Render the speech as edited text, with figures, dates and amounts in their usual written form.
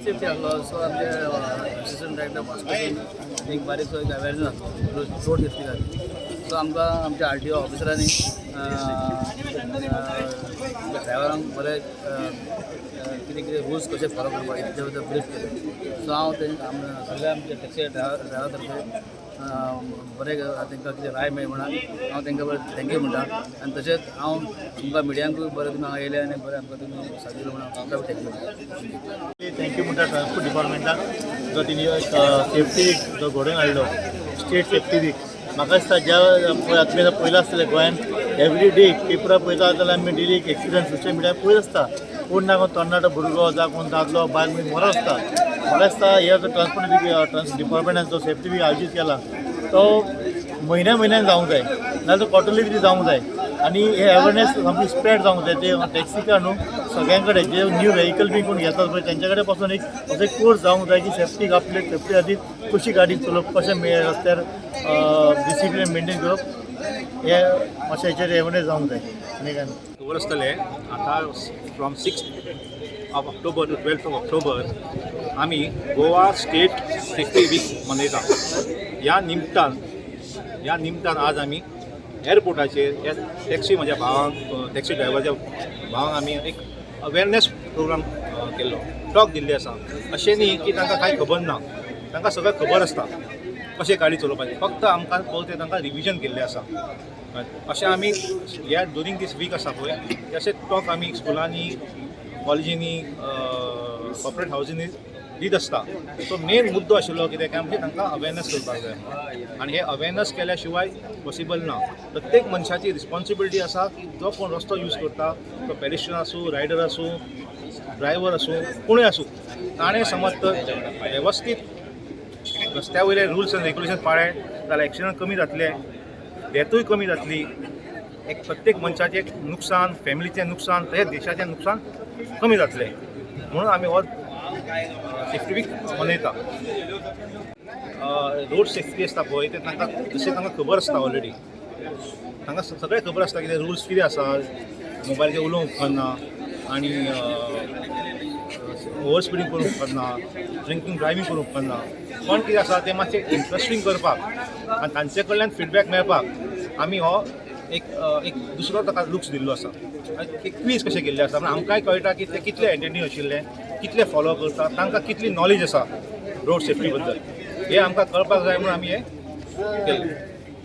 safety आसलो so आमचे assistant director Vasco एक बारीकसो एक अवेरनेस आसलो रोड सेफ्टी खातीर सो आमकां आमच्या RTO ऑफिसरांनी ड्रायव्हरांक बरें कितें कितें रूल्स कशे फॉलो करपाक तेजे बद्दल ब्रीफ केलें सो हांव सगळ्या आमच्या टॅक्सी ड्रायव्हरा तर्फे बरें तांकां कितें राय मेळ्ळी म्हणून हांव तांकां बरें थँक्यू म्हणटा आनी तशेंच हांव तुमकां मिडियांकूय बरें तुमी हांगा येयले आनी बरें आमकां तुमी साथ दिलो म्हणून हांव तुमकां थँक्यू थँक्यू म्हणटा ट्रान्सपोर्ट डिपार्टमेंटाक जो तेणी सेफ्टी जो घडोवन हाडलो स्टेट सेफ्टी वीक म्हाका दिसता ज्या आतां पयलो आसतलें गोंयांत एवरी डे पेपरां पळयता जाल्यार आमी डेली एक एक्सिडंट सोशल मिडियार पळयत आसता कोण ना कोण तरणाटो भुरगो जावं कोण दादलो बायल बी मरत आसता म्हाका दिसता हे जो ट्रान्सपोर्ट डिपार्टमेंटान जो सेफ्टी वीक आयोजीत केला तो म्हयन्यान जावंक जाय नाजाल्यार तो क्वॉर्टरली कितें जावंक जाय आनी हे अवेरनेस सामकी स्प्रेड जावंक जाय ते टॅक्सी कार न्हू सगळ्यां कडेन जे न्यू व्हेहिकल बी कोण घेतात पळय तेंच्या कडेन पासून एक असो एक कोर्स जावंक जाय की सेफ्टी आपले सेफ्टी खातीर कशी गाडी चलोवप कशें रस्त्यार डिसिप्लीन मेंटेन करप हे मातशें हेचेर अवेरनेस जावंक जाय आनी काय खबर आसतलें आतां from 6th of October to 12th of October आमी गोवा स्टेट सेफ्टी वीक मनयता ह्या निमतान आज आमी एअरपोर्टाचेर ह्या टॅक्सी म्हज्या भावांक टॅक्सी ड्रायव्हराच्या भावांक आमी एक अवेरनेस प्रोग्राम केल्लो टॉक दिल्ली आसा अशें न्ही की तांकां कांय खबर ना तांकां सगळें खबर आसता कशें गाडी चलोवपाची फक्त आमकां पळय तांकां रिविजन केल्लें आसा अशें आमी ह्या ड्युरींग दीस वीक आसा पळय अशें टॉक आमी स्कुलांनी कॉलेजींनी कॉर्पोरेट हावजींनी दीत आसता सो मेन मुद्दो आशिल्लो कितें काय म्हणजे तांकां अवेरनेस करपाक जाय आनी हे अवेरनेस केल्या शिवाय पॉसिबल ना प्रत्येक मनशाची रिस्पॉन्सिबिलिटी आसा की जो कोण रस्तो यूज करता तो पेडेस्ट्रियन आसूं रायडर आसूं ड्रायव्हर आसूं कोणूय आसूं ताणें समज तर वेवस्थीत रस्त्या वयले रुल्स एंड रेग्युलेशन पाळ्ळे जाल्यार एक्सिडंट कमी जातले डेथूय कमी जातली एक प्रत्येक मनशाचें नुकसान फॅमिलीचें नुकसान तशेंच देशाचें नुकसान कमी जातलें म्हणून आमी हो सेफ्टी वीक मनयता रोड सेफ्टी आसता पळय ते तांकां जशें तांकां खबर आसता ऑलरेडी तांकां सगळें खबर आसता कितें रुल्स कितें आसा मोबायलाचेर उलोवंक उपकारना आनी ओवर स्पिडींग करूंक उपकारना ड्रिंकींग ड्रायव्हिंग करूंक उपकारना पण कितें आसा तें मातशें इंट्रस्टींग करपाक आनी तांचे कडल्यान फिडबॅक मेळपाक आमी हो एक दुसरो ताका लुक्स दिल्लो आसा एक क्वीज कशें केल्लें आसा आमकांय कळटा की ते कितले एटेंटीव आशिल्ले कितले फॉलो करता तांकां कितली नॉलेज आसा रोड सेफ्टी बद्दल हे आमकां कळपाक जाय म्हणून आमी हें केल्लें